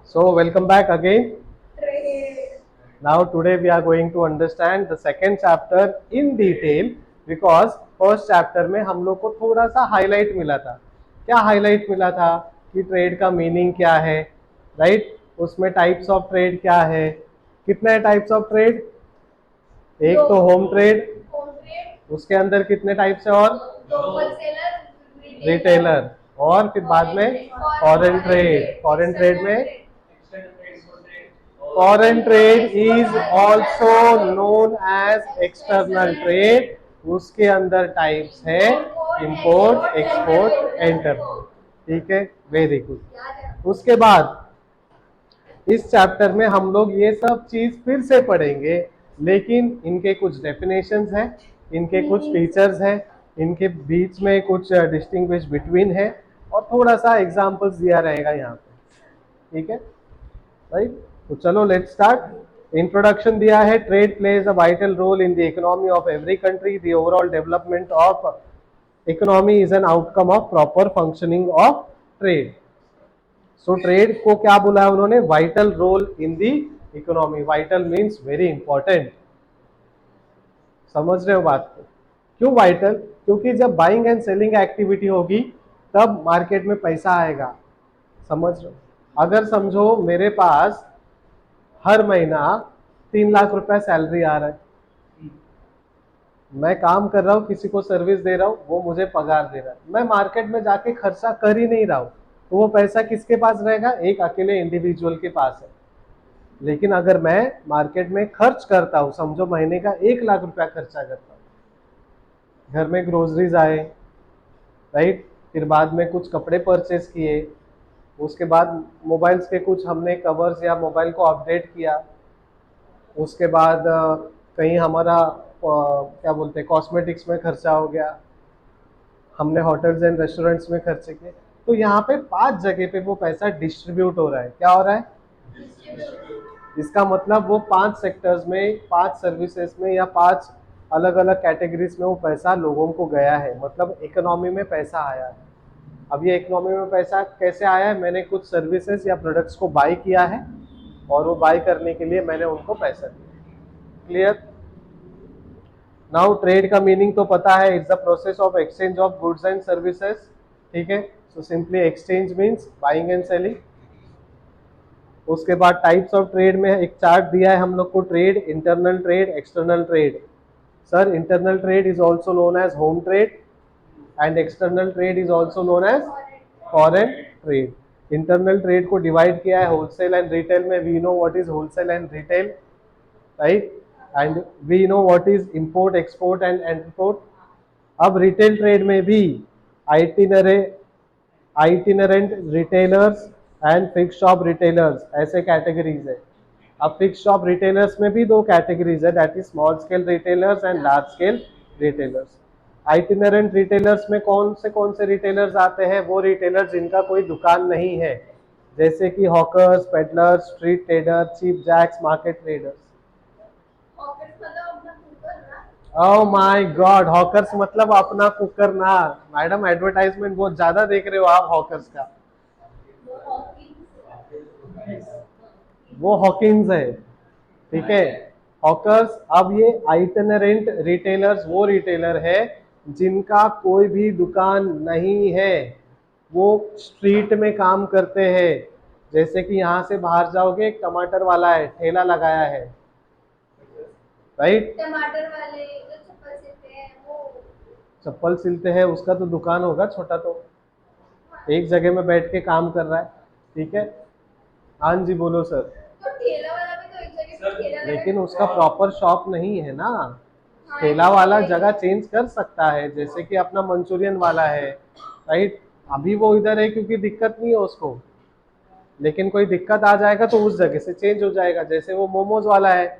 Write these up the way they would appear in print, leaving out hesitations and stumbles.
So welcome back again. Now today we are going to understand the second chapter in detail because first chapter में हम लोग को थोड़ा सा highlight मिला था. क्या हाईलाइट मिला था कि ट्रेड का मीनिंग क्या है, राइट? उसमें टाइप्स ऑफ ट्रेड क्या है, कितने टाइप्स ऑफ ट्रेड? एक तो होम ट्रेड, उसके अंदर कितने टाइप्स है और रिटेलर, और फिर बाद में फॉरेन ट्रेड. फॉरेन ट्रेड में foreign trade is also known as external trade. उसके अंदर टाइप्स है इंपोर्ट, एक्सपोर्ट, एंटर. ठीक है, वेरी गुड. उसके बाद इस चैप्टर में हम लोग ये सब चीज फिर से पढ़ेंगे, लेकिन इनके कुछ डेफिनेशंस हैं, इनके कुछ फीचर्स हैं, इनके बीच में कुछ डिस्टिंग्विश बिटवीन है, और थोड़ा सा एग्जांपल्स दिया रहेगा यहाँ पे. ठीक है, राइट? तो चलो लेट्स स्टार्ट. इंट्रोडक्शन दिया है. Trade plays a vital role in the economy of every country. The overall development of economy is an outcome of proper functioning of trade. So trade को क्या बोला है उन्होंने? Vital role in the economy. Vital means very important. समझ रहे हो बात को? क्यों वाइटल? क्योंकि जब बाइंग एंड सेलिंग एक्टिविटी होगी तब मार्केट में पैसा आएगा. समझ रहे हो? अगर समझो मेरे पास हर महीना 3 लाख रुपया सैलरी आ रहा है, मैं काम कर रहा हूँ, किसी को सर्विस दे रहा हूँ, वो मुझे पगार दे रहा है, मैं मार्केट में जाके खर्चा कर ही नहीं रहा हूँ, तो वो पैसा किसके पास रहेगा? एक अकेले इंडिविजुअल के पास है. लेकिन अगर मैं मार्केट में खर्च करता हूँ, समझो महीने का 1 लाख रुपया खर्चा करता हूँ, घर में ग्रोसरीज आए, राइट, फिर बाद में कुछ कपड़े परचेस किए, उसके बाद मोबाइल्स के कुछ हमने कवर्स या मोबाइल को अपडेट किया, उसके बाद कहीं हमारा क्या बोलते हैं कॉस्मेटिक्स में खर्चा हो गया, हमने होटल्स एंड रेस्टोरेंट्स में खर्चे किए, तो यहाँ पे 5 जगह पे वो पैसा डिस्ट्रीब्यूट हो रहा है. क्या हो रहा है? इसका मतलब वो 5 सेक्टर्स में, 5 सर्विसेज में, या 5 अलग अलग कैटेगरीज में वो पैसा लोगों को गया है. मतलब इकोनॉमी में पैसा आया है. अब ये इकोनॉमी में पैसा कैसे आया है? मैंने कुछ सर्विसेज या प्रोडक्ट्स को बाय किया है, और वो बाय करने के लिए मैंने उनको पैसा दिया. क्लियर? नाउ ट्रेड का मीनिंग तो पता है, it's the process of exchange of goods and services. ठीक है, so simply exchange means buying and selling. उसके बाद टाइप्स ऑफ ट्रेड में एक चार्ट दिया है हम लोग को. Trade, internal trade, external trade. Sir, internal trade is also known as home trade and external trade is also known as foreign trade. Internal trade को डिवाइड किया है होलसेल एंड रिटेल में. We know what is wholesale and retail, right? And we know what is import, export and export. अब retail trade में भी itinerant itinerant retailers and fix shop retailers, ऐसे categories है. अब fix shop retailers में भी 2 categories है, that is small scale retailers and large scale retailers. Itinerant retailers में कौन से रिटेलर्स आते हैं? वो रिटेलर्स जिनका कोई दुकान नहीं है, जैसे कि hawkers, peddlers, street trader, cheap jacks, market traders. Oh my god, hawkers मतलब अपना कुकर ना. मैडम, एडवर्टाइजमेंट बहुत ज्यादा देख रहे हो आप हॉकर्स का. वो हॉकिंस है. ठीक है, हॉकर्स. अब ये आइटनरेंट रिटेलर्स वो रिटेलर है जिनका कोई भी दुकान नहीं है, वो स्ट्रीट में काम करते हैं. जैसे कि यहाँ से बाहर जाओगे, एक टमाटर वाला है, ठेला लगाया है, राइट? टमाटर वाले जो चप्पल सिलते हैं, वो चप्पल सिलते हैं, उसका तो दुकान होगा छोटा, तो एक जगह में बैठ के काम कर रहा है. ठीक है, हाँ जी, बोलो सर. तो ठेला वाला भी तो एक जगह पे ठेला, लेकिन उसका प्रॉपर शॉप नहीं है ना. ठेला वाला जगह चेंज कर सकता है, जैसे कि अपना मंचूरियन वाला है, राइट? अभी वो इधर है क्योंकि दिक्कत नहीं है उसको, लेकिन कोई दिक्कत आ जाएगा तो उस जगह से चेंज हो जाएगा. जैसे वो मोमोज वाला है,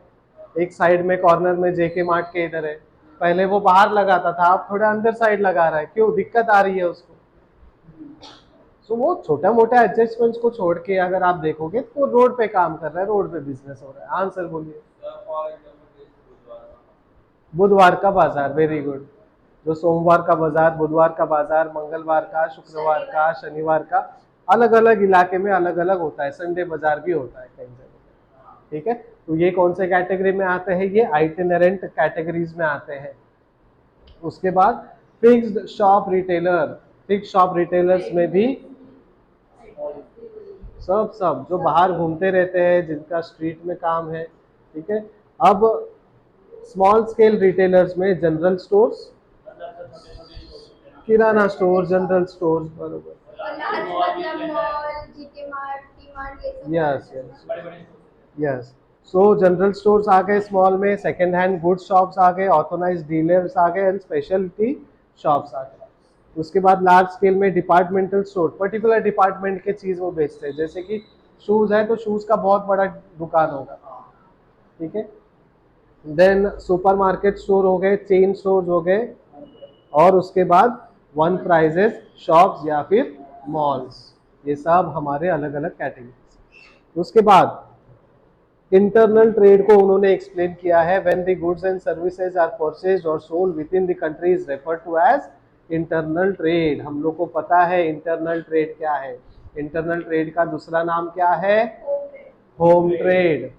एक साइड में कॉर्नर में जेके मार्ट के इधर है, पहले वो बाहर लगाता था, अब थोड़ा अंदर साइड लगा रहा है. क्यों? दिक्कत आ रही है उसको. सो वो छोटा मोटा एडजस्टमेंट्स को छोड़ के अगर आप देखोगे तो रोड पे काम कर रहा है, रोड पे बिजनेस हो रहा है. आंसर बोलिए. बुधवार का बाजार, वेरी गुड. जो सोमवार का बाजार, बुधवार का बाजार, मंगलवार का, शुक्रवार का, शनिवार का, अलग अलग इलाके में अलग अलग होता है, संडे बाजार भी होता है कई जगह। ठीक है, तो ये कौन से कैटेगरी में आते हैं, ये आइटिनरेंट कैटेगरीज में आते हैं। उसके बाद fixed shop retailer, fix shop retailers में भी सब जो बाहर घूमते रहते हैं, जिनका स्ट्रीट में काम है। ठीक है, अब स्मॉल स्केल रिटेलर्स में general stores, kirana store, general store, बरोबर। Yes yes yes. So general stores आ गए स्मॉल में, सेकेंड हैंड गुड्स शॉप्स आ गए, ऑथोराइज्ड डीलर्स आ गए, एंड स्पेशलिटी शॉप्स आ गए। उसके बाद लार्ज स्केल में डिपार्टमेंटल स्टोर, पर्टिकुलर डिपार्टमेंट के चीज वो बेचते हैं, जैसे कि शूज है तो शूज का बहुत बड़ा दुकान होगा। ठीक है, देन सुपरमार्केट स्टोर हो गए, चेन स्टोर हो गए, और उसके बाद वन प्राइजेस शॉप्स या फिर मॉल्स, ये सब हमारे अलग अलग कैटेगरी। उसके बाद इंटरनल ट्रेड को उन्होंने एक्सप्लेन किया है, when the goods and services are purchased और sold within the country is refer to as internal trade. हम लोग को पता है इंटरनल ट्रेड क्या है। इंटरनल ट्रेड का दूसरा नाम क्या है, होम ट्रेड,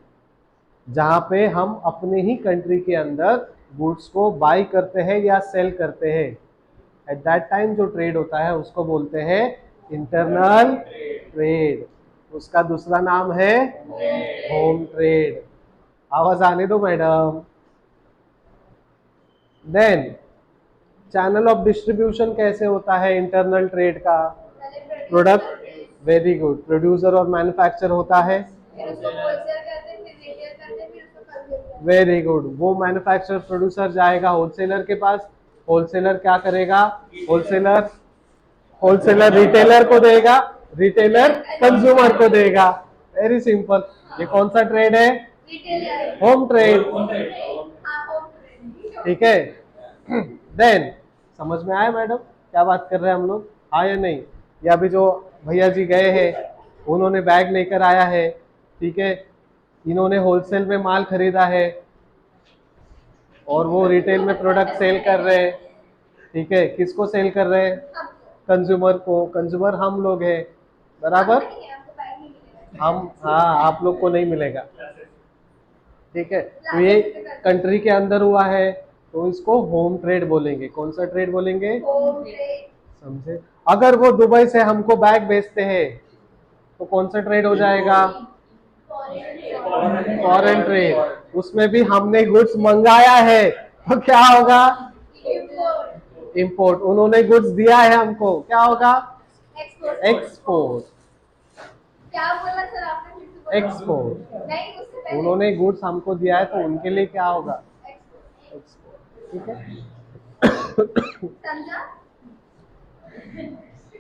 जहां पे हम अपने ही कंट्री के अंदर गुड्स को बाय करते हैं या सेल करते हैं। एट दैट टाइम जो ट्रेड होता है उसको बोलते हैं इंटरनल ट्रेड। उसका दूसरा नाम है होम ट्रेड। आवाज आने दो madam. Then channel of distribution कैसे होता है इंटरनल ट्रेड का, प्रोडक्ट, वेरी गुड, प्रोड्यूसर और मैन्युफैक्चर होता है, वेरी गुड, वो मैन्युफैक्चरर प्रोड्यूसर जाएगा होलसेलर के पास, होलसेलर क्या करेगा, होलसेलर होलसेलर रिटेलर को देगा, रिटेलर कंज्यूमर को देगा। Very simple. ये कौन सा ट्रेड है, होम ट्रेड। ठीक है, देन समझ में आया मैडम क्या बात कर रहे हैं हम लोग, हाँ या नहीं। या अभी जो भैया जी गए हैं उन्होंने बैग लेकर आया है, ठीक है, इन्होंने होलसेल में माल खरीदा है और वो रिटेल में प्रोडक्ट सेल कर रहे हैं। ठीक है, किसको सेल कर रहे हैं, कंज्यूमर को। कंज्यूमर हम लोग हैं, बराबर, हम, हाँ, आप लोग को नहीं मिलेगा। ठीक है, तो ये कंट्री के अंदर हुआ है तो इसको होम ट्रेड बोलेंगे। कौन सा ट्रेड बोलेंगे, समझे। अगर वो दुबई से हमको बैग भेजते हैं तो कौन सा ट्रेड हो जाएगा, फॉरेन ट्रेड। उसमें भी हमने गुड्स मंगाया है तो क्या होगा, इंपोर्ट। उन्होंने गुड्स दिया है हमको, क्या होगा, एक्सपोर्ट। क्या बोला सर आपने, एक्सपोर्ट। उन्होंने गुड्स हमको दिया है तो उनके लिए क्या होगा, एक्सपोर्ट। ठीक है,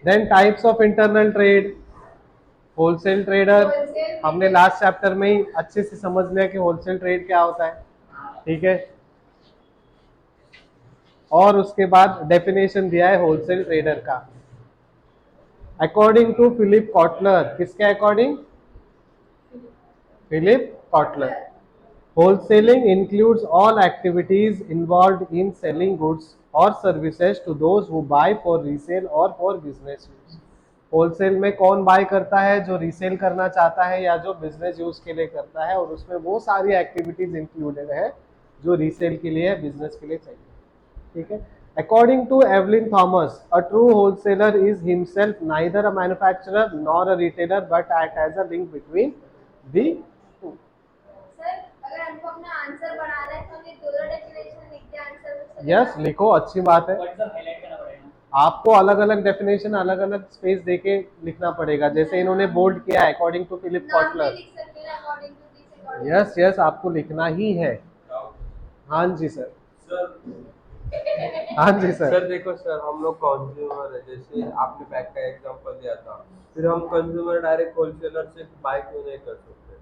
then types of internal trade, wholesale trader, हमने लास्ट चैप्टर में ही अच्छे से समझ लिया कि होलसेल ट्रेड क्या होता है। ठीक है, और उसके बाद डेफिनेशन दिया है होलसेल ट्रेडर का, अकॉर्डिंग टू फिलिप कॉटलर। किसके according, Philip Kotler. Wholesaling includes all activities involved in selling goods और services to those who buy for resale or for business use. Wholesale में कौन बाय करता है, जो रीसेल करना चाहता है या जो बिजनेस यूज के लिए करता है, और उसमें वो सारी एक्टिविटीज इंक्लूडेड है जो रीसेल के लिए, बिजनेस के लिए चाहिए। ठीक है, according to Evelyn Thomas, a true wholesaler is himself neither a manufacturer nor a retailer but act as a link between the two. Sir अगर हमको अपना आंसर बनाना है तो हमें दोनों डेफिनेशन लिख के आंसर में, यस लिखो, अच्छी बात है। आपको अलग अलग डेफिनेशन अलग अलग स्पेस देके लिखना पड़ेगा, जैसे इन्होंने बोल्ड किया है according to Philip Kotler. Yes yes, आपको लिखना ही है। हाँ जी सर, हाँ जी सर। सर देखो सर, हम लोग कंज्यूमर है, जैसे आपने बैग का एग्जांपल दिया था, फिर हम कंज्यूमर डायरेक्ट होलसेलर से बाय क्यों नहीं कर सकते।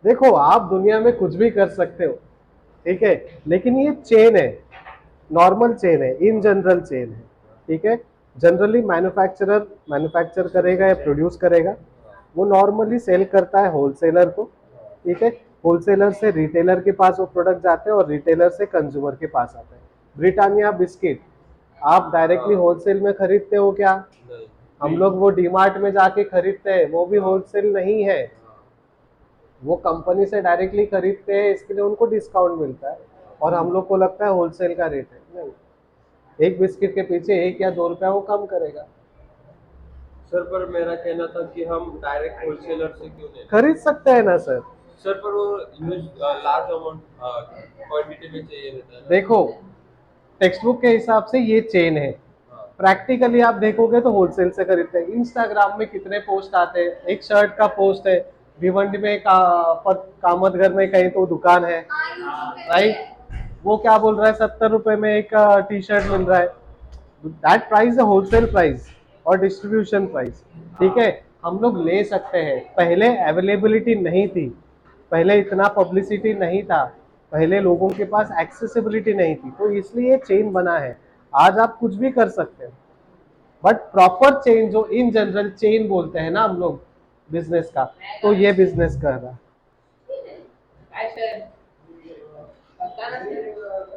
देखो, आप दुनिया में कुछ भी कर सकते हो, ठीक है, लेकिन ये चेन है, नॉर्मल चेन है, इन जनरल चेन है। ठीक है, जनरली मैन्युफैक्चरर मैन्युफैक्चर करेगा या प्रोड्यूस करेगा, वो नॉर्मली सेल करता है होलसेलर को। ठीक है, होलसेलर से रिटेलर के पास वो प्रोडक्ट जाते हैं और रिटेलर से कंज्यूमर के पास आते हैं। ब्रिटानिया बिस्किट आप डायरेक्टली होलसेल में खरीदते हो क्या, नहीं। हम लोग वो डीमार्ट में जाके खरीदते हैं, वो भी होलसेल नहीं है, वो कंपनी से डायरेक्टली खरीदते हैं, इसके लिए उनको डिस्काउंट मिलता है और हम लोग को लगता है होलसेल का रेट है। नहीं, एक बिस्किट के पीछे 1 या 2 रुपया वो कम करेगा। सर पर मेरा कहना था कि हम डायरेक्ट होलसेलर से क्यों नहीं लें? खरीद सकते हैं ना सर। सर पर वो यूज लार्ज अमाउंट क्वांटिटी में चाहिए रहता है ना। देखो, टेक्स्ट बुक के हिसाब से ये चेन है, हाँ प्रैक्टिकली आप देखोगे तो होलसेल से खरीदते हैं। इंस्टाग्राम में कितने पोस्ट आते हैं, एक शर्ट का पोस्ट है, भिवंडी में कामतगर में कहीं तो दुकान है, राइट, वो क्या बोल रहा है, 70 रुपए में एक टी शर्ट मिल रहा है। दैट प्राइस है होलसेल प्राइस और डिस्ट्रीब्यूशन प्राइस। ठीक है, हम लोग ले सकते हैं, पहले अवेलेबिलिटी नहीं थी, पहले इतना पब्लिसिटी नहीं था, पहले लोगों के पास एक्सेसिबिलिटी नहीं थी, तो इसलिए चेन बना है। आज आप कुछ भी कर सकते हैं, बट प्रॉपर चेन जो इन जनरल चेन बोलते हैं ना हम लोग बिजनेस का, तो ये बिजनेस कर रहा है।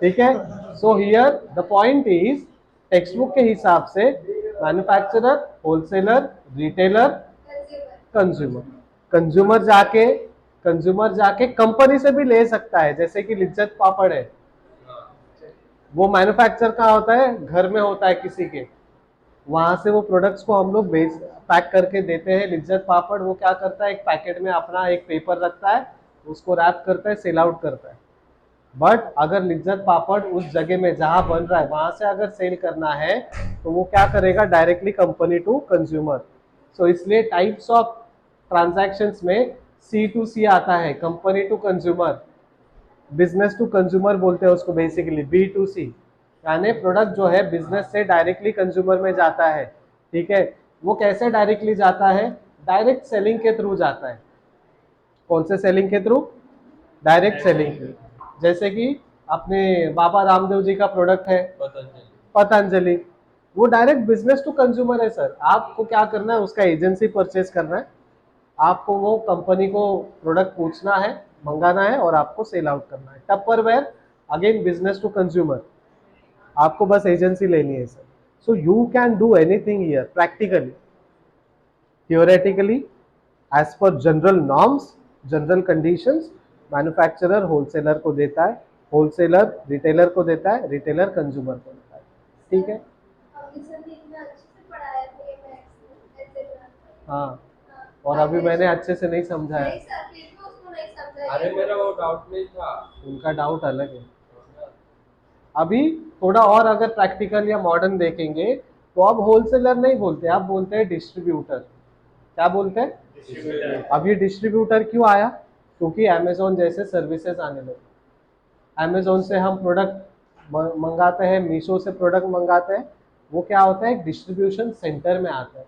ठीक है, so here the point is, text book के हिसाब से manufacturer, wholesaler, retailer, consumer. Consumer जाके कंपनी से भी ले सकता है, जैसे कि लिज्जत पापड़ है, वो मैन्युफैक्चर कहाँ होता है, घर में होता है किसी के, वहां से वो प्रोडक्ट्स को हम लोग बेच पैक करके देते हैं। लिज्जत पापड़ वो क्या करता है, एक पैकेट में अपना एक पेपर रखता है, उसको रैप करता है, सेल आउट करता है। बट अगर लिज्जत पापड़ उस जगह में जहां बन रहा है वहां से अगर सेल करना है, तो वो क्या करेगा, directly company to consumer. So इसलिए टाइप्स ऑफ ट्रांजैक्शंस में C2C आता है, company to consumer, business to consumer बोलते हैं उसको, बेसिकली B2C, यानी प्रोडक्ट जो है बिजनेस से डायरेक्टली कंज्यूमर में जाता है। ठीक है, वो कैसे डायरेक्टली जाता है, डायरेक्ट सेलिंग के थ्रू जाता है। कौन से सेलिंग के थ्रू, डायरेक्ट सेलिंग के। जैसे कि अपने बाबा रामदेव जी का प्रोडक्ट है पतंजलि। पतंजलि, वो डायरेक्ट बिजनेस टू कंज्यूमर है सर। आपको क्या करना है, उसका एजेंसी परचेज करना है, आपको वो कंपनी को प्रोडक्ट पूछना है, मंगाना है और आपको सेल आउट करना है। Tupperware again business to consumer, आपको बस एजेंसी लेनी है sir. So you can do anything here practically, theoretically, as per general norms, general conditions, manufacturer wholesaler को देता है, होलसेलर रिटेलर को देता है, रिटेलर कंज्यूमर को देता है। ठीक है, हाँ, और अभी मैंने अच्छे से नहीं समझाया, अरे मेरा वो डाउट नहीं था। उनका डाउट अलग है। अभी थोड़ा और अगर प्रैक्टिकल या मॉडर्न देखेंगे, तो अब होलसेलर नहीं बोलते, आप बोलते हैं डिस्ट्रीब्यूटर। क्या बोलते हैं, अब ये डिस्ट्रीब्यूटर क्यों आया, क्योंकि अमेजोन जैसे सर्विसेज आने लगे। अमेजोन से हम प्रोडक्ट मंगाते हैं, मीशो से प्रोडक्ट मंगाते हैं, वो क्या होता है, एक डिस्ट्रीब्यूशन सेंटर में आता है।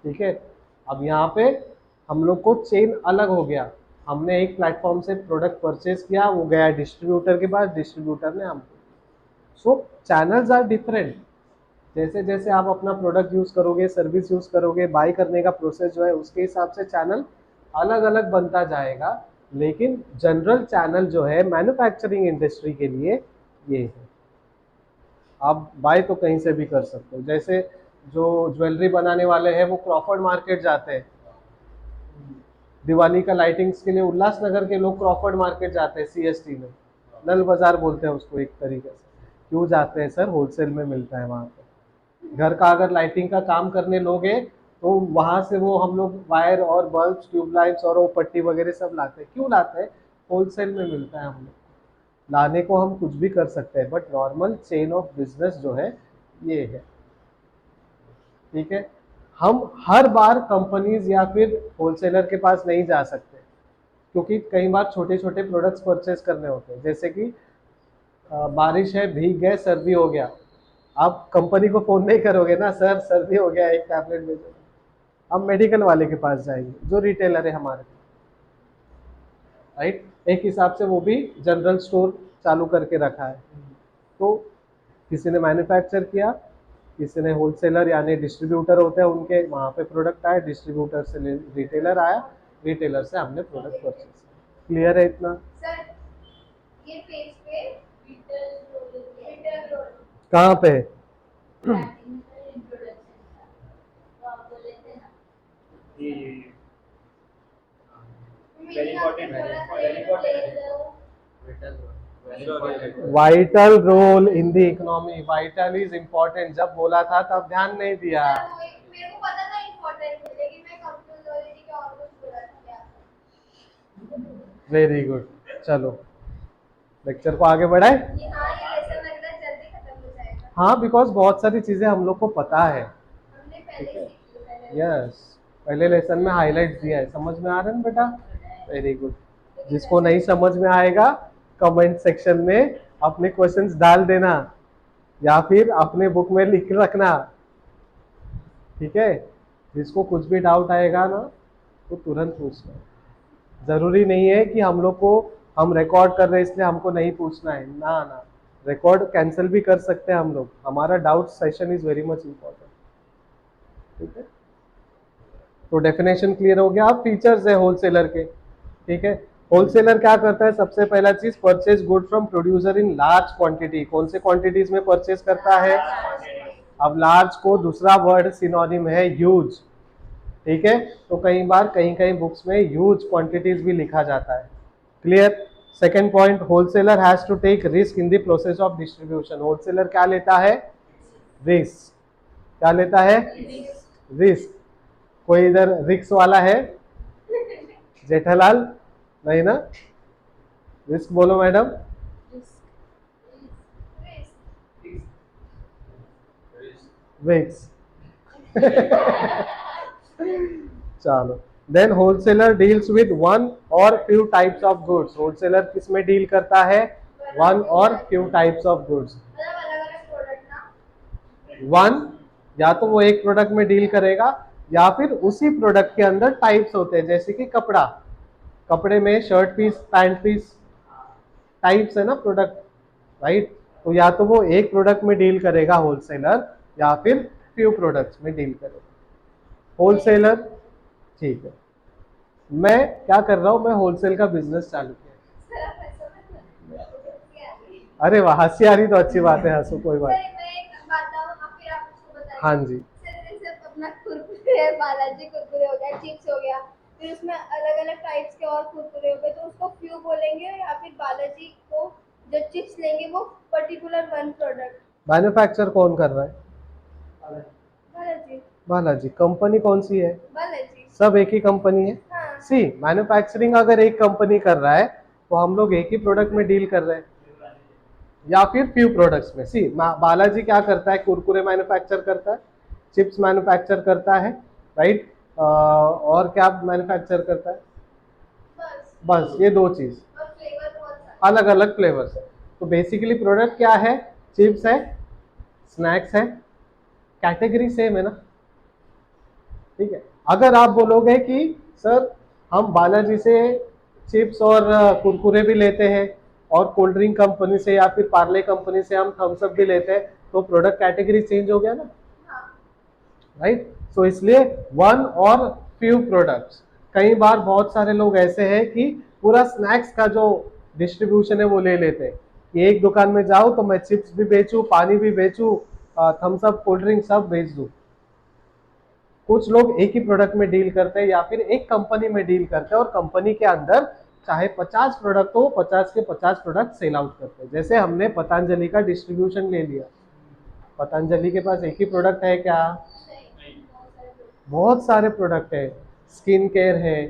ठीक है, अब यहाँ पे हम लोग को चेन अलग हो गया, हमने एक प्लेटफॉर्म से प्रोडक्ट परचेज किया, वो गया डिस्ट्रीब्यूटर के पास, डिस्ट्रीब्यूटर ने हमको। सो चैनल्स आर डिफरेंट, जैसे जैसे आप अपना प्रोडक्ट यूज करोगे, सर्विस यूज करोगे, बाय करने का प्रोसेस जो है उसके हिसाब से चैनल अलग अलग बनता जाएगा। लेकिन जनरल चैनल जो है मैन्युफैक्चरिंग इंडस्ट्री के लिए ये है। आप बाय तो कहीं से भी कर सकते हो, जैसे जो ज्वेलरी बनाने वाले हैं वो क्रॉफर्ड मार्केट जाते हैं, दिवाली का लाइटिंग्स के लिए उल्लासनगर के लोग क्रॉफर्ड मार्केट जाते हैं, CST में, नल बाजार बोलते हैं उसको एक तरीके से। क्यों जाते हैं सर, होलसेल में मिलता है वहाँ पे। घर का अगर लाइटिंग का काम करने लोगे, तो वहां से वो हम लोग वायर और बल्ब, ट्यूबलाइट्स और वो पट्टी वगैरह सब लाते हैं। क्यों लाते हैं, होलसेल में मिलता है हम लोग। लाने को हम कुछ भी कर सकते हैं, but normal chain of business जो है ये है। ठीक है, हम हर बार कंपनीज या फिर होलसेलर के पास नहीं जा सकते, क्योंकि कई बार छोटे छोटे प्रोडक्ट्स परचेज करने होते हैं, जैसे कि बारिश है, भीग गए, सर्दी हो गया, आप कंपनी को फोन नहीं करोगे ना, सर सर्दी हो गया, एक टैबलेट भेजो। हम मेडिकल वाले के पास जाएंगे जो रिटेलर है हमारे, राइट। एक हिसाब से वो भी जनरल स्टोर चालू करके रखा है। तो किसी ने मैन्युफैक्चर किया, किसी ने होलसेलर यानी डिस्ट्रीब्यूटर होते हैं उनके वहाँ पे प्रोडक्ट आया, डिस्ट्रीब्यूटर से रिटेलर आया, रिटेलर से हमने प्रोडक्ट परचेज किया। क्लियर है इतना, ये पेज पे रिटर्न रोल कहाँ पे, introduction Very important, very important. Vital role in the economy, vital is important जब बोला था तब ध्यान नहीं दिया। मेरे को पता था इम्पोर्टेंट है, लेकिन मैं कंप्यूटरोलॉजी के और कुछ बोला था क्या। वेरी गुड, चलो लेक्चर को आगे बढ़ाए। हाँ, ये लेसन लग रहा है जल्दी खत्म हो जाएगा। हाँ, बिकॉज बहुत सारी चीजें हम लोग को पता है। हमने पहले ही सीखी है, पहले। यस, पहले लेसन में हाईलाइट दिया है, समझ में आ रहा है ना बेटा? Very good. जिसको नहीं समझ में आएगा कमेंट सेक्शन में अपने क्वेश्चंस डाल देना या फिर अपने बुक में लिख रखना, ठीक है? जिसको कुछ भी डाउट आएगा ना तो तुरंत पूछना। जरूरी नहीं है कि हम लोग को, हम रिकॉर्ड कर रहे हैं इसलिए हमको नहीं पूछना है, ना ना, रिकॉर्ड कैंसिल भी कर सकते हैं हम लोग। हमारा doubt session is very much important, ठीक है? तो डेफिनेशन क्लियर हो गया। अब फीचर्स है होलसेलर के, ठीक है? होलसेलर क्या करता है? सबसे पहला चीज, purchase good from producer in large quantity. कौन से क्वांटिटीज में परचेज करता है? अब लार्ज को दूसरा वर्ड सिनोनिम है ह्यूज, ठीक है? तो कई बार कहीं कहीं बुक्स में ह्यूज क्वांटिटीज भी लिखा जाता है। Clear? Second point, wholesaler has to take risk in the process of distribution. Wholesaler क्या लेता है? रिस्क। क्या लेता है? रिस्क। कोई इधर रिक्स वाला है? जेठालाल? नहीं ना? रिस्क बोलो मैडम। रिस्क। चलो, then wholesaler deals with one or few types of goods. Wholesaler किस में डील करता है? One or few types of goods. मतलब अलग-अलग प्रोडक्ट ना। वन, या तो वो एक प्रोडक्ट में डील करेगा या फिर उसी प्रोडक्ट के अंदर टाइप्स होते हैं, जैसे कि कपड़ा, कपड़े में shirt piece, pant piece, types है ना प्रोडक्ट, राइट? तो या तो वो एक प्रोडक्ट में डील करेगा होलसेलर या फिर फ्यू प्रोडक्ट्स में डील करेगा होलसेलर, ठीक है? मैं क्या कर रहा हूं, मैं होलसेल का बिजनेस चालू किया। सर आप ऐसा मत करो। अरे वाह, हंसी आ रही तो अच्छी बात है, हंसो, कोई बात। सर मैं एक बात बताऊं, आप फिर आप उसको बताइए। हाँ जी। सर जैसे अपना कुरकुरे, बालाजी कुरकुरे हो गया, चिप्स हो गया, फिर उसमें अलग अलग टाइप्स के और कुरकुरे हो गए, तो उसको फ्यू बोलेंगे या फिर बालाजी को जो चिप्स लेंगे वो पर्टिकुलर वन प्रोडक्ट? मैन्युफैक्चर कौन कर रहा है? बालाजी। बालाजी। कंपनी कौन सी है? बालाजी। सब एक ही कंपनी है। हाँ। सी, मैन्युफैक्चरिंग अगर एक कंपनी कर रहा है तो हम लोग एक ही प्रोडक्ट में डील कर रहे हैं या फिर फ्यू प्रोडक्ट्स में। सी, बालाजी क्या करता है? कुरकुरे मैन्युफैक्चर करता है, चिप्स मैन्युफैक्चर करता है, राइट? और क्या मैन्युफैक्चर करता है? बस ये दो चीज, और फ्लेवर बहुत सारे। अलग अलग फ्लेवर्स है। तो बेसिकली प्रोडक्ट क्या है? चिप्स है, स्नैक्स है, कैटेगरी सेम है ना, ठीक है? अगर आप बोलोगे कि सर हम बालाजी से चिप्स और कुरकुरे भी लेते हैं और कोल्ड ड्रिंक कंपनी से या फिर पार्ले कंपनी से हम थम्स अप भी लेते हैं, तो प्रोडक्ट कैटेगरी चेंज हो गया ना, राइट? सो इसलिए वन और फ्यू प्रोडक्ट्स। कई बार बहुत सारे लोग ऐसे हैं कि पूरा स्नैक्स का जो डिस्ट्रीब्यूशन है वो ले लेते हैं कि एक दुकान में जाओ तो मैं चिप्स भी बेचूं, पानी भी बेचूं, थम्स अप, कोल्ड ड्रिंक सब बेच दूं। कुछ लोग एक ही प्रोडक्ट में डील करते हैं या फिर एक कंपनी में डील करते हैं और कंपनी के अंदर चाहे 50 प्रोडक्ट हो, 50 के 50 प्रोडक्ट सेल आउट करते हैं। जैसे हमने पतंजलि का डिस्ट्रीब्यूशन ले लिया, पतंजलि के पास एक ही प्रोडक्ट है क्या? बहुत सारे प्रोडक्ट है। स्किन केयर है,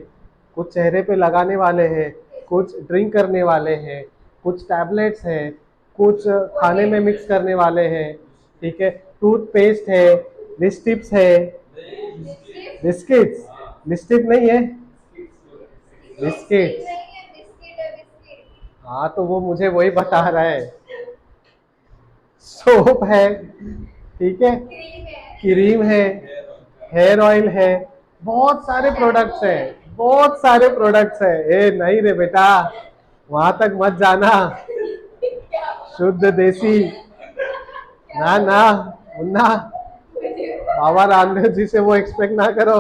कुछ चेहरे पे लगाने वाले हैं, कुछ ड्रिंक करने वाले हैं, कुछ टैबलेट्स है, कुछ खाने में मिक्स करने वाले हैं, ठीक है? टूथपेस्ट है, लिपस्टिक्स है, बिस्किट्स, लिपस्टिक नहीं है, बिस्किट्स। बिस्किट है, बिस्किट। हाँ, तो वो मुझे वही बता रहा है। सोप है, ठीक है, क्रीम है। क्रीम है, हेयर ऑयल है, बहुत सारे प्रोडक्ट्स है, बहुत सारे प्रोडक्ट्स है। ए नहीं रे बेटा, वहां तक मत जाना, शुद्ध देसी। ना ना मुन्ना, बाबा रामदेव जी से वो एक्सपेक्ट ना करो,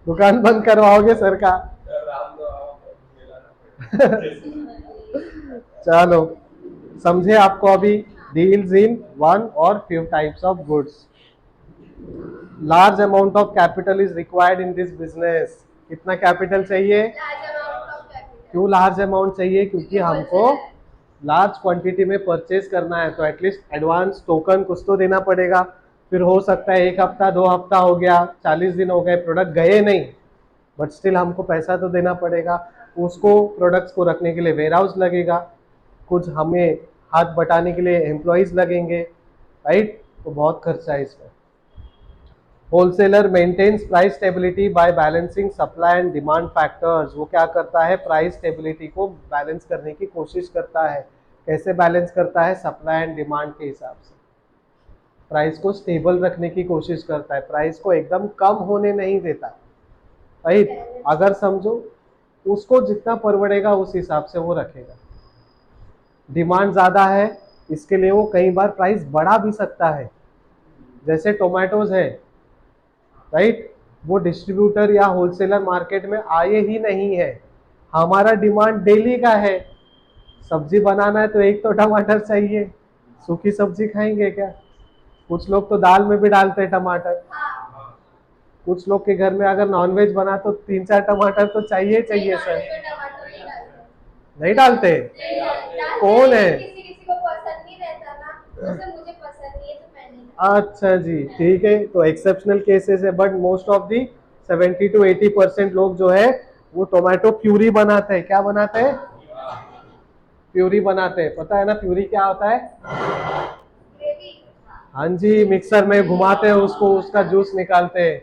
दुकान बंद करवाओगे सर का। चलो, समझे आपको अभी? Deals in one or few types of goods, large amount of capital is required in this business. कितना कैपिटल चाहिए? Large amount of capital. क्यों लार्ज अमाउंट चाहिए? क्योंकि हमको wholesaler लार्ज क्वांटिटी में परचेज करना है, तो एटलीस्ट एडवांस टोकन कुछ तो देना पड़ेगा। फिर हो सकता है 1 हफ्ता 2 हफ्ता हो गया, 40 दिन हो गए, प्रोडक्ट गए नहीं, बट स्टिल हमको पैसा तो देना पड़ेगा। उसको प्रोडक्ट्स को रखने के लिए वेयर हाउस लगेगा, कुछ हमें हाथ बटाने के लिए एम्प्लॉयज लगेंगे, राइट? तो बहुत खर्चा है इसमें। Wholesaler maintains price stability by balancing supply and demand factors. वो क्या करता है? प्राइस स्टेबिलिटी को बैलेंस करने की कोशिश करता है। कैसे बैलेंस करता है? सप्लाई एंड डिमांड के हिसाब से प्राइस को स्टेबल रखने की कोशिश करता है, प्राइस को एकदम कम होने नहीं देता, राइट? अगर समझो उसको जितना परवड़ेगा उस हिसाब से वो रखेगा। डिमांड ज़्यादा है, इसके लिए वो कई बार प्राइस बढ़ा भी सकता है। जैसे टोमेटोज है, राइट? वो डिस्ट्रीब्यूटर या होलसेलर मार्केट में आए ही नहीं है, हमारा डिमांड डेली का है। सब्जी बनाना है तो एक तो टमाटर चाहिए, सूखी सब्जी खाएंगे क्या? कुछ लोग तो दाल में भी डालते हैं टमाटर। हाँ, कुछ लोग के घर में अगर नॉनवेज बना तो 3-4 टमाटर तो चाहिए चाहिए सर। इसमें टमाटर नहीं डालते। नहीं डालते? डालते कौन हैं, है? किसी किसी को पसंद नहीं रहता ना, जैसे मुझे पसंद नहीं है तो मैं नहीं डालती। अच्छा जी, ठीक है, तो एक्सेप्शनल केसेस है, but most of the 70 to 80% लोग जो है वो टोमेटो प्यूरी बनाते हैं। क्या बनाते हैं? प्यूरी बनाते हैं। पता है ना प्यूरी क्या होता है? ग्रेवी। हाँ जी, मिक्सर में घुमाते हैं उसको, उसका जूस निकालते हैं,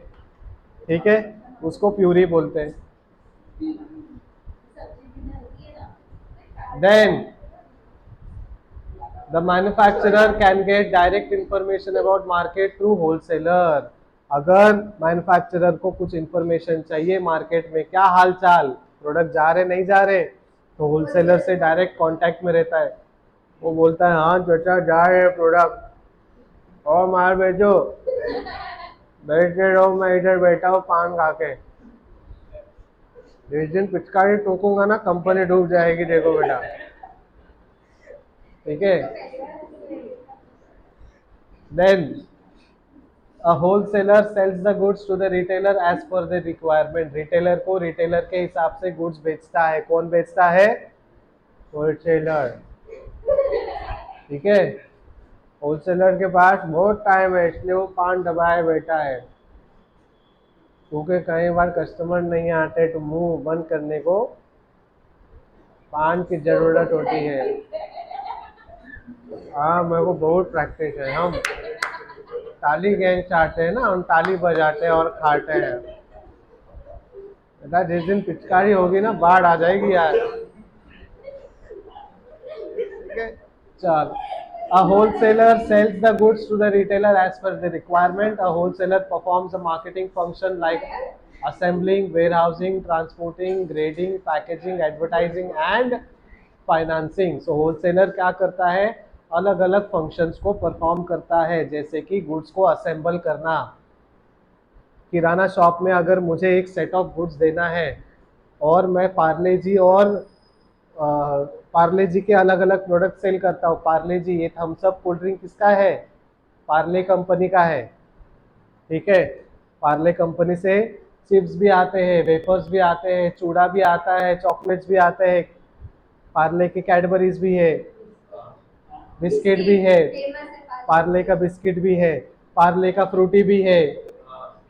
ठीक है, उसको प्यूरी बोलते हैं। Then the manufacturer can get direct information about market through wholesaler। अगर मैन्युफैक्चरर को कुछ इंफॉर्मेशन चाहिए मार्केट में, क्या हाल चाल, प्रोडक्ट जा रहे नहीं जा रहे, तो होलसेलर से डायरेक्ट कांटेक्ट में रहता है। वो बोलता है हाँ बेटा जा रहे हैं प्रोडक्ट, और मार भेजो, बैठे रहो, मैं इधर बैठा हूँ पान खा के। जिस दिन पिचकारी टोकूंगा ना कंपनी डूब जाएगी, देखो बेटा, ठीक है? Then a wholesaler sells the goods to the retailer as per the requirement। Retailer को रिटेलर के हिसाब से गुड्स बेचता है। कौन बेचता है? होलसेलर, ठीक है? होलसेलर के पास बहुत टाइम है, इसलिए वो पान दबाए बैठा है, क्योंकि कई बार कस्टमर नहीं आते तो मुंह बंद करने को पान की जरूरत होती है। हाँ, मेरे को बहुत प्रैक्टिस है। हम ताली गैंग चाहते हैं ना, हम ताली बजाते हैं और खाते हैं। बेटा जिस दिन पिचकारी होगी ना बाढ़ आ जाएगी यार, ठीक है? चल, a wholesaler sells the goods to the retailer as per the requirement। a wholesaler performs a marketing function like assembling, warehousing, transporting, grading, packaging, advertising and financing. So wholesaler क्या करता है? अलग अलग फंक्शंस को परफॉर्म करता है, जैसे कि गुड्स को असेंबल करना। किराना शॉप में अगर मुझे एक सेट ऑफ गुड्स देना है और मैं पार्ले जी और पार्ले जी के अलग अलग प्रोडक्ट सेल करता हूँ। पार्ले जी, ये थम्स अप कोल्ड ड्रिंक किसका है? पार्ले कंपनी का है, ठीक है? पार्ले कंपनी से चिप्स भी आते हैं, वेफर्स भी आते हैं, चूड़ा भी आता है, चॉकलेट्स भी आते हैं, पार्ले के कैडबरीज भी है, बिस्किट भी है, फेमस है पार्ले। पार्ले का बिस्किट भी है, पार्ले का फ्रूटी भी है,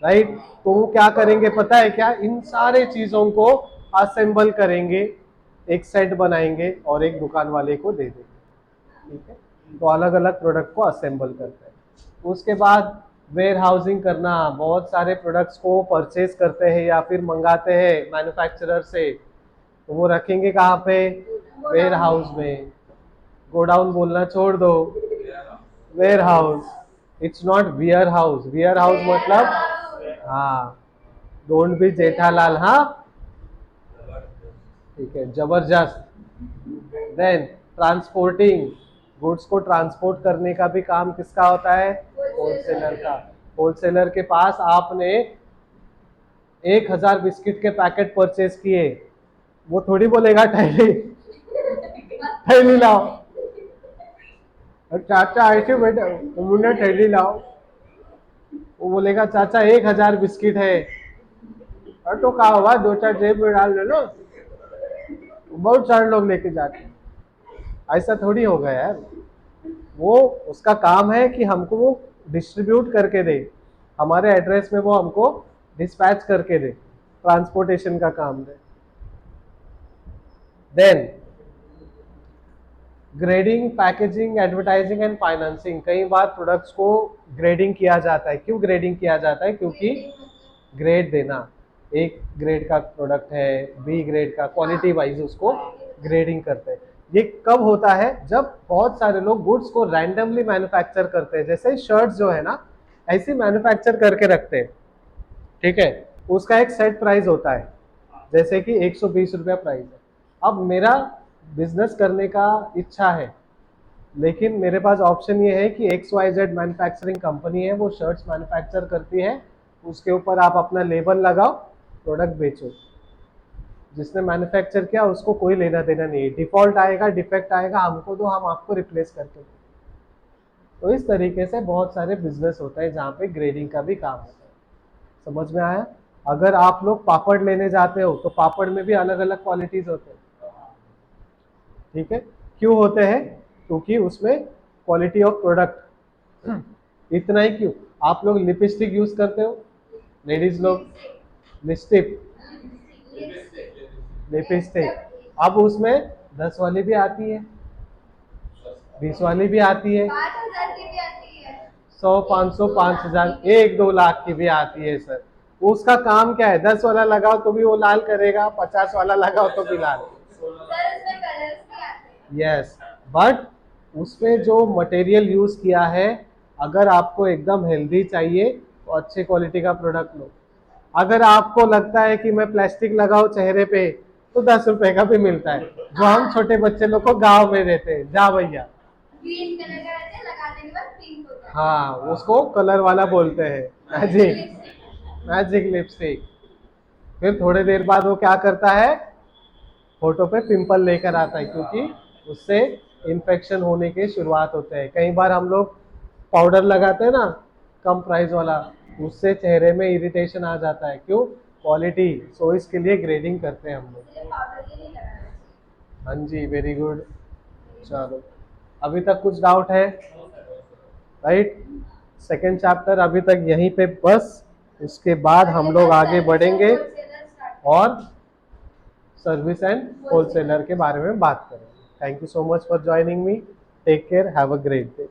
राइट? तो वो क्या करेंगे पता है क्या? इन सारे चीजों को असेंबल करेंगे, एक सेट बनाएंगे और एक दुकान वाले को दे देंगे, ठीक है? तो अलग अलग प्रोडक्ट को असेंबल करते हैं। उसके बाद वेयर हाउसिंग करना, बहुत सारे प्रोडक्ट्स को परचेज करते हैं या फिर मंगाते हैं मैन्युफैक्चरर से, तो वो रखेंगे कहाँ पे? वेयर हाउस में। गोडाउन बोलना छोड़ दो, warehouse. It's not wear house. Wear house मतलब, हाँ, डोंट बी जेठालाल, हाँ, ठीक है, जबरदस्त। देन ट्रांसपोर्टिंग, गुड्स को ट्रांसपोर्ट करने का भी काम किसका होता है? होलसेलर का। होलसेलर के पास आपने 1000 बिस्किट के पैकेट परचेज किए, वो थोड़ी बोलेगा थैली थैली लाओ, चाचा ऐसे बेटा मुन्ना थैली लाओ, वो बोलेगा चाचा 1000 बिस्किट है, और तो कहा हुआ 2-4 जेब में डाल ले लो, बहुत सारे लोग लेके जाते हैं। ऐसा थोड़ी होगा यार। वो उसका काम है कि हमको वो डिस्ट्रीब्यूट करके दे, हमारे एड्रेस में वो हमको डिस्पैच करके दे, ट्रांसपोर्टेशन का काम दे। Then grading, packaging, advertising and financing. कई बार प्रोडक्ट्स को ग्रेडिंग किया जाता है। क्यों ग्रेडिंग किया जाता है? क्योंकि ग्रेड देना, एक ग्रेड का प्रोडक्ट है, बी ग्रेड का, क्वालिटी वाइज उसको ग्रेडिंग करते हैं। ये कब होता है? जब बहुत सारे लोग गुड्स को रैंडमली मैन्युफैक्चर करते हैं, जैसे शर्ट्स जो है ना ऐसे मैन्युफैक्चर करके रखते हैं, ठीक है, उसका एक सेट प्राइस होता है, जैसे कि 120 रुपया प्राइस है। अब मेरा बिजनेस करने का इच्छा है, लेकिन मेरे पास ऑप्शन ये है कि XYZ मैन्युफैक्चरिंग कंपनी है, वो शर्ट्स मैन्युफैक्चर करती है, उसके ऊपर आप अपना लेबल लगाओ, प्रोडक्ट बेचो। जिसने मैन्युफैक्चर किया उसको कोई लेना देना नहीं है, डिफॉल्ट आएगा, डिफेक्ट आएगा, हमको दो, हम आपको रिप्लेस करके दें। तो इस तरीके से बहुत सारे बिजनेस होते हैं जहाँ पे ग्रेडिंग का भी काम होता है। समझ में आया? अगर आप लोग पापड़ लेने जाते हो तो पापड़ में भी अलग अलग क्वालिटीज होते हैं, ठीक है। क्यों होते हैं? क्योंकि उसमें क्वालिटी ऑफ प्रोडक्ट। इतना ही क्यों, आप लोग लिपस्टिक यूज करते हो, लेडीज लोग लिपस्टिक, लिपस्टिक, अब उसमें 10 वाली भी आती है, 20 वाली भी आती है, 5,000 की भी आती है, 100, 500, 5,000, 1-2 लाख की भी आती है सर। उसका काम क्या है? 10 वाला लगाओ तो भी वो लाल करेगा, 50 वाला लगाओ तो भी लाल। सर उसमें कलर्स भी आते हैं। यस, बट उसमें जो मटेरियल यूज किया है, अगर आपको एकदम हेल्दी चाहिए तो अच्छे क्वालिटी का प्रोडक्ट लो। अगर आपको लगता है कि मैं प्लास्टिक लगाऊं चेहरे पे, तो 10 रुपए का भी मिलता है, जो हम छोटे बच्चे लोग को गांव में देते हैं। जा भैया, ग्रीन कलर का रहता है, लगाने के बाद पिंक होता है। हाँ, उसको कलर वाला बोलते हैं, मैजिक, मैजिक लिपस्टिक। फिर थोड़ी देर बाद वो क्या करता है? फोटो पे पिंपल लेकर आता है, क्योंकि उससे इन्फेक्शन होने की शुरुआत होते हैं। कई बार हम लोग पाउडर लगाते हैं ना कम प्राइस वाला, उससे चेहरे में इरिटेशन आ जाता है। क्यों? क्वालिटी। सो इसके लिए ग्रेडिंग करते हैं हम लोग। इसलिए पाउडर ये नहीं लगाना चाहिए। हाँ जी, वेरी गुड। चलो, अभी तक कुछ डाउट है? राइट, सेकेंड चैप्टर अभी तक यहीं पे बस, उसके बाद हम लोग आगे बढ़ेंगे और सर्विस एंड होलसेलर के बारे में बात करेंगे। Thank you so much for joining me, take care, have a great day.